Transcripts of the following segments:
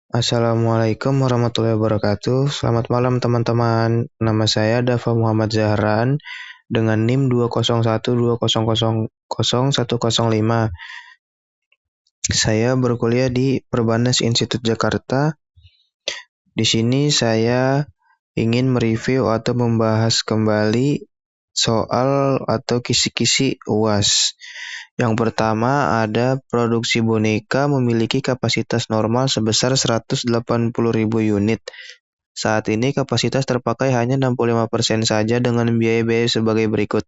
Assalamualaikum warahmatullahi wabarakatuh. Selamat malam teman-teman. Nama saya Dava Muhammad Zahran dengan NIM 20120000105. Saya berkuliah di Perbanas Institut Jakarta. Di sini saya ingin mereview atau membahas kembali soal atau kisi-kisi UAS. Yang pertama ada produksi boneka memiliki kapasitas normal sebesar 180.000 unit. Saat ini kapasitas terpakai hanya 65% saja dengan biaya-biaya sebagai berikut.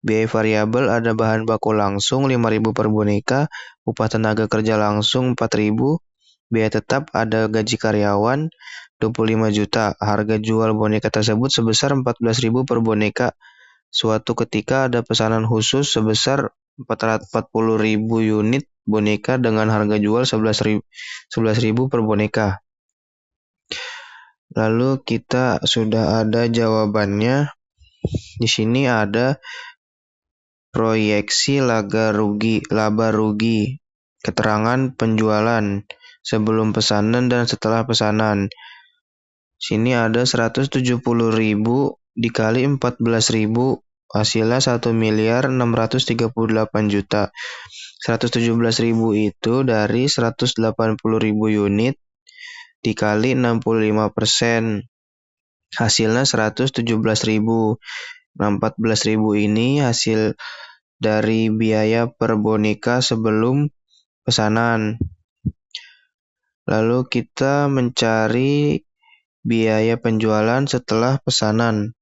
Biaya variabel ada bahan baku langsung 5.000 per boneka, upah tenaga kerja langsung 4.000, biaya tetap ada gaji karyawan 25 juta. Harga jual boneka tersebut sebesar 14.000 per boneka. Suatu ketika ada pesanan khusus sebesar 440.000 unit boneka dengan harga jual 11.000 per boneka. Lalu kita sudah ada jawabannya. Di sini ada proyeksi laba rugi, keterangan penjualan sebelum pesanan dan setelah pesanan. Sini ada 170.000 dikali 14.000, hasilnya 1.638.000.000. 117.000 itu dari 180.000 unit dikali 65%. Hasilnya 117.000. Nah, 14.000 ini hasil dari biaya per boneka sebelum pesanan. Lalu kita mencari biaya penjualan setelah pesanan.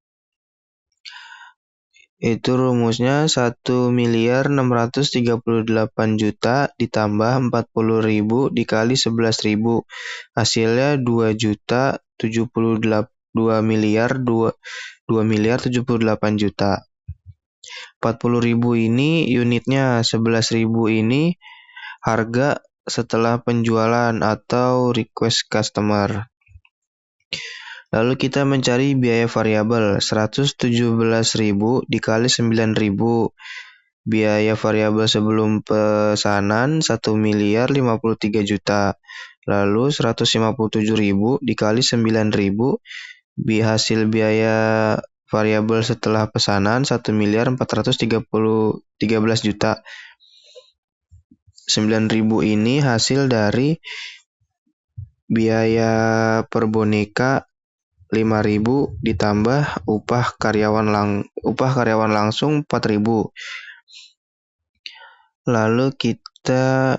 Itu rumusnya 1.638.000.000 ditambah 40.000 dikali 11.000. Hasilnya 2.078.000.000. 40.000 ini unitnya, 11.000 ini harga setelah penjualan atau request customer. Lalu kita mencari biaya variabel 117.000 dikali 9.000. Biaya variabel sebelum pesanan 1.053.000.000. Lalu 157.000 dikali 9.000. Hasil biaya variabel setelah pesanan 1.413.000.000. 9.000 ini hasil dari biaya per boneka 5.000 ditambah upah karyawan langsung 4.000. Lalu kita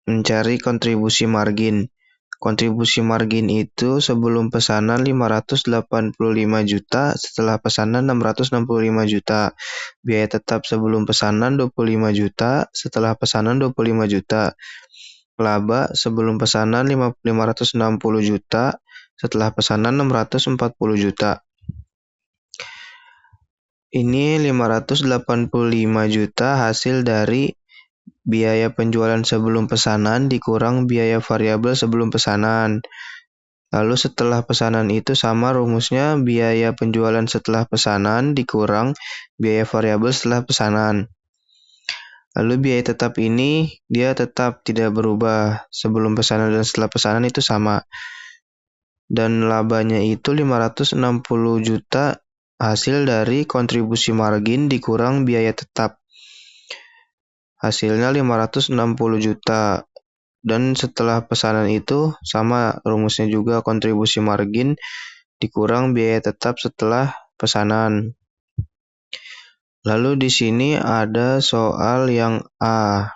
mencari kontribusi margin. Kontribusi margin itu sebelum pesanan 585 juta, setelah pesanan 665 juta. Biaya tetap sebelum pesanan 25 juta, setelah pesanan 25 juta. Laba sebelum pesanan 560 juta, setelah pesanan 640 juta. Ini 585 juta hasil dari biaya penjualan sebelum pesanan dikurang biaya variabel sebelum pesanan. Lalu setelah pesanan itu sama rumusnya, biaya penjualan setelah pesanan dikurang biaya variabel setelah pesanan. Lalu biaya tetap ini dia tetap tidak berubah, sebelum pesanan dan setelah pesanan itu sama. Dan labanya itu 560 juta hasil dari kontribusi margin dikurang biaya tetap. Hasilnya 560 juta. Dan setelah pesanan itu sama rumusnya juga, kontribusi margin dikurang biaya tetap setelah pesanan. Lalu di sini ada soal yang A.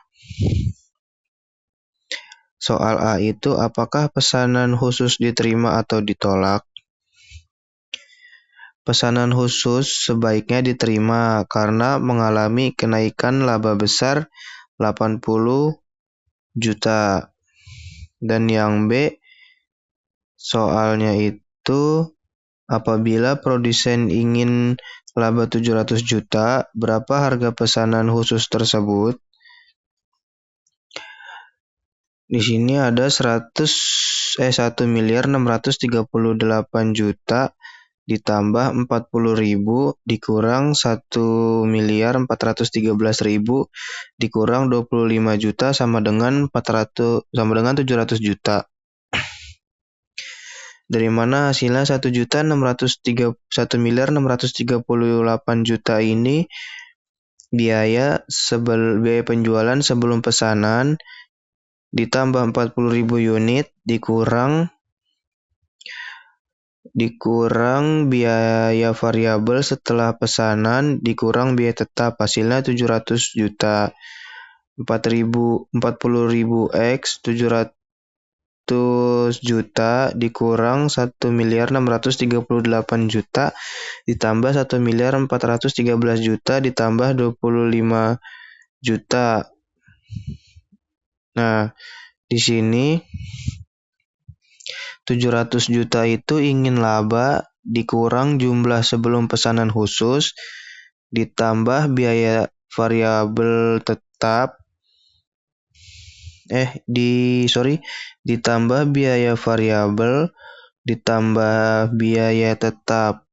Soal A itu, apakah pesanan khusus diterima atau ditolak? Pesanan khusus sebaiknya diterima karena mengalami kenaikan laba besar 80 juta. Dan yang B, soalnya itu, apabila produsen ingin laba 700 juta, berapa harga pesanan khusus tersebut? Di sini ada 1.638 juta ditambah 40.000 dikurang 1.413.000 dikurang 25 juta sama dengan 700 juta. Dari mana hasilnya 1.638 juta ini biaya penjualan sebelum pesanan ditambah 40.000 unit dikurang biaya variabel setelah pesanan dikurang biaya tetap, hasilnya 700 juta. 40.000 X 700 juta dikurang 1.638 juta ditambah 1.413 juta ditambah 25 juta. Nah, di sini 700 juta itu ingin laba dikurang jumlah sebelum pesanan khusus ditambah biaya variabel tetap ditambah biaya variabel ditambah biaya tetap.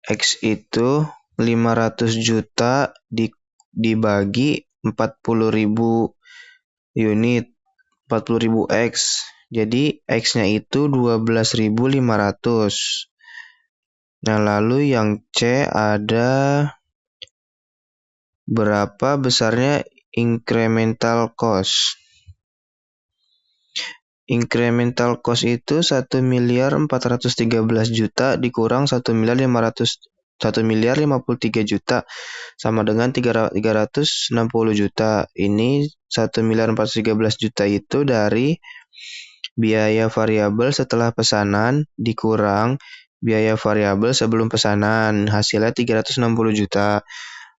X itu 500 juta dibagi 40.000 unit 40.000 X. Jadi X-nya itu 12.500. Nah, lalu yang C ada berapa besarnya incremental cost. Incremental cost itu 1.413 juta dikurang 1.053 juta sama dengan 360 juta. Ini 1.413 juta itu dari biaya variabel setelah pesanan dikurang biaya variabel sebelum pesanan, hasilnya 360 juta.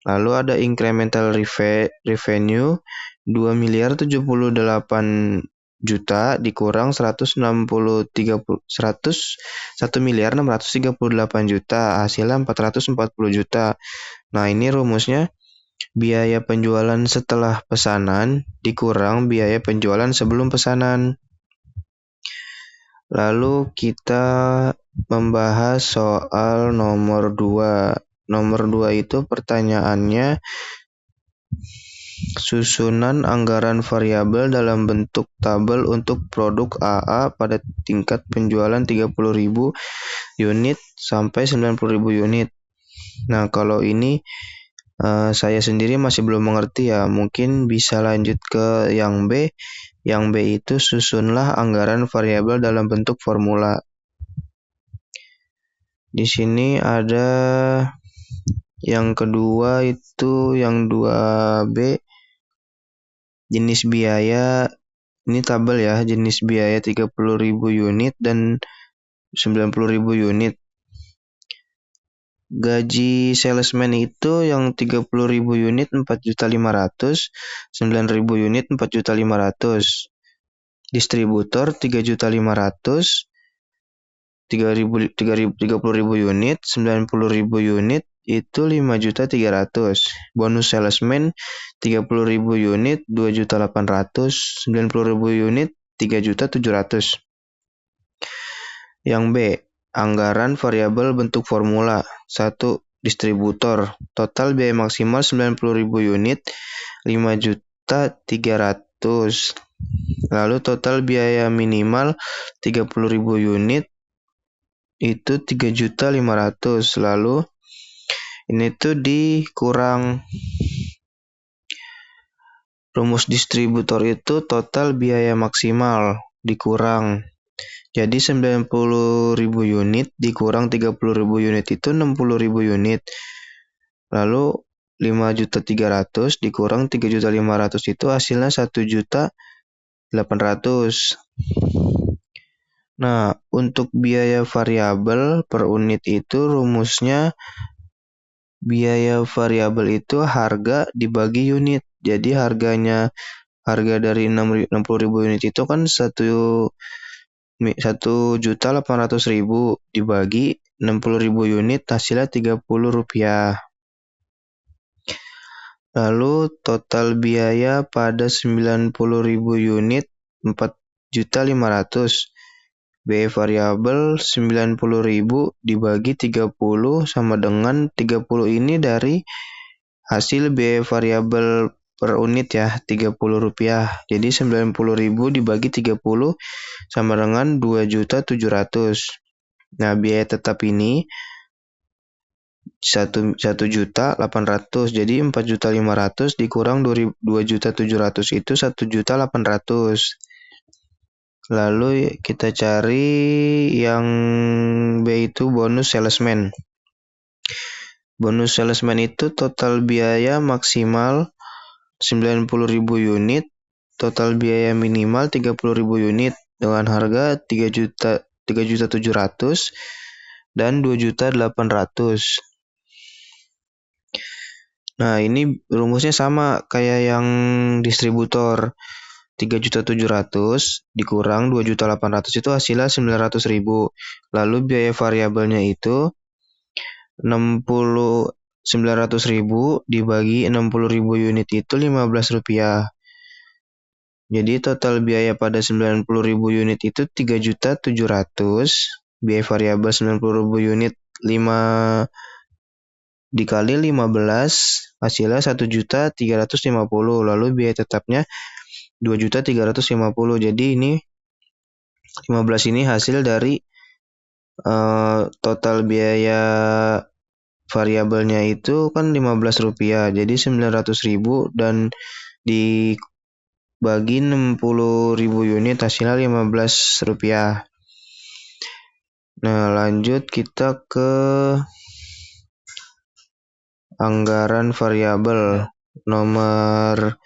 Lalu ada incremental revenue 2.078 juta dikurang 1.638 juta, hasilnya 440 juta. Nah, ini rumusnya biaya penjualan setelah pesanan dikurang biaya penjualan sebelum pesanan. Lalu kita membahas soal nomor 2. Nomor 2 itu pertanyaannya susunan anggaran variabel dalam bentuk tabel untuk produk AA pada tingkat penjualan 30.000 unit sampai 90.000 unit. Nah, kalau ini saya sendiri masih belum mengerti ya. Mungkin bisa lanjut ke yang B. Yang B itu susunlah anggaran variabel dalam bentuk formula. Di sini ada yang kedua itu yang 2B jenis biaya. Ini tabel ya, jenis biaya 30.000 unit dan 90.000 unit. Gaji salesman itu yang 30.000 unit 4.500.000, 9.000 unit 4.500.000. Distributor 3.500.000, 30.000 unit, 90.000 unit itu 5.300.000. Bonus salesman 30.000 unit 2.800.000, 90.000 unit 3.700.000. Yang B, anggaran variabel bentuk formula. 1. Distributor. Total biaya maksimal 90.000 unit 5.300.000. Lalu total biaya minimal 30.000 unit itu 3.500.000. Lalu ini tuh dikurang rumus distributor itu total biaya maksimal dikurang. Jadi 90.000 unit dikurang 30.000 unit itu 60.000 unit. Lalu 5.300.000 dikurang 3.500.000 itu hasilnya 1.800.000. Nah, untuk biaya variabel per unit itu rumusnya biaya variabel itu harga dibagi unit. Jadi harga dari 60.000 unit itu kan 1.800.000 dibagi 60.000 unit hasilnya Rp30. Lalu total biaya pada 90.000 unit 4.500.000. biaya variabel 90.000 dibagi 30 sama dengan 30 ini dari hasil biaya variabel per unit ya, Rp30. Jadi 90.000 dibagi 30 sama dengan 2.700.000. Nah, biaya tetap ini 1.800.000. Jadi 4.500.000 dikurang 2.700.000 itu 1.800.000. Lalu kita cari yang B itu bonus salesman. Bonus salesman itu total biaya maksimal 90.000 unit, total biaya minimal 30.000 unit dengan harga 3.700.000 dan 2.800.000. Nah, ini rumusnya sama kayak yang distributor. 3.700.000 dikurang 2.800.000 itu hasilnya 900.000. Lalu biaya variabelnya itu 900.000 dibagi 60.000 unit itu Rp15. Jadi total biaya pada 90.000 unit itu 3.700.000. Biaya variabel 90.000 unit 5 dikali 15 hasilnya 1.350.000. Lalu biaya tetapnya 2.350.000. Jadi ini 15 ini hasil dari total biaya variabelnya itu kan Rp15. Jadi 900.000 dan dibagi 60.000 unit hasilnya Rp15. Nah, lanjut kita ke anggaran variabel nomor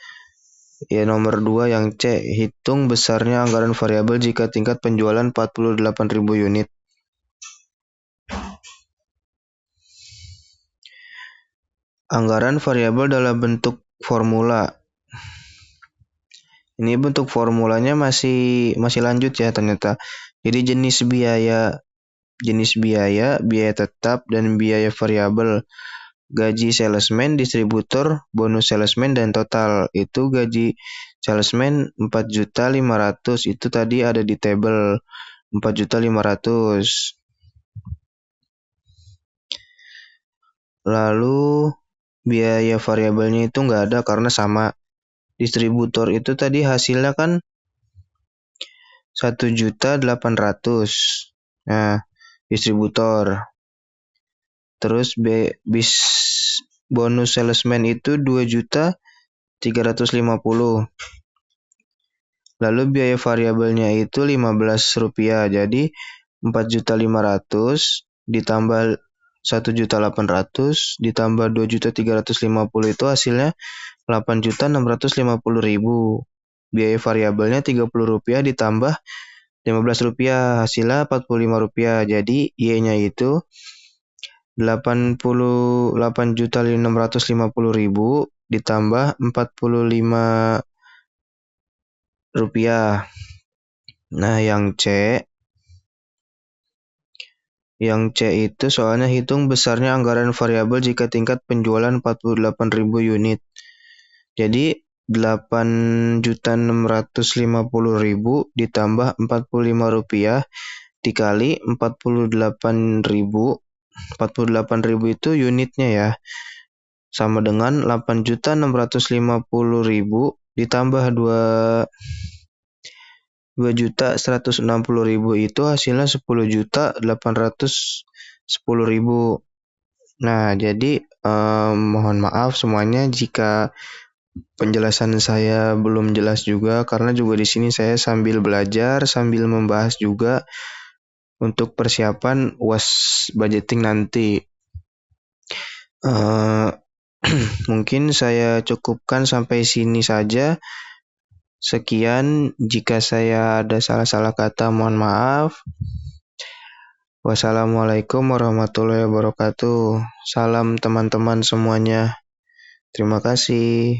2 yang C. Hitung besarnya anggaran variabel jika tingkat penjualan 48.000 unit. Anggaran variabel dalam bentuk formula. Ini bentuk formulanya masih lanjut ya ternyata. Jadi jenis biaya, biaya tetap dan biaya variabel. Gaji salesman, distributor, bonus salesman dan total. Itu gaji salesman 4.500.000 itu tadi ada di tabel 4.500.000. Lalu biaya variabelnya itu nggak ada karena sama. Distributor itu tadi hasilnya kan 1.800.000. Nah, distributor. Terus bonus salesman itu 2.350.000. Lalu biaya variabelnya itu Rp15. Jadi 4.500.000 ditambah 1.800.000 ditambah 2.350.000 itu hasilnya 8.650.000. Biaya variabelnya Rp30 ditambah Rp15 hasilnya Rp45. Jadi Y-nya itu 88.650.000 ditambah Rp45. Nah, yang C itu soalnya hitung besarnya anggaran variabel jika tingkat penjualan 48.000 unit. Jadi 8.650.000 ditambah Rp45 dikali 48.000. 48.000 itu unitnya ya. Sama dengan 8.650.000 ditambah 2.160.000 itu hasilnya 10.810.000. Nah, jadi mohon maaf semuanya jika penjelasan saya belum jelas juga karena juga di sini saya sambil belajar, sambil membahas juga untuk persiapan UAS budgeting nanti. Mungkin saya cukupkan sampai sini saja. Sekian, jika saya ada salah-salah kata mohon maaf. Wassalamualaikum warahmatullahi wabarakatuh. Salam teman-teman semuanya. Terima kasih.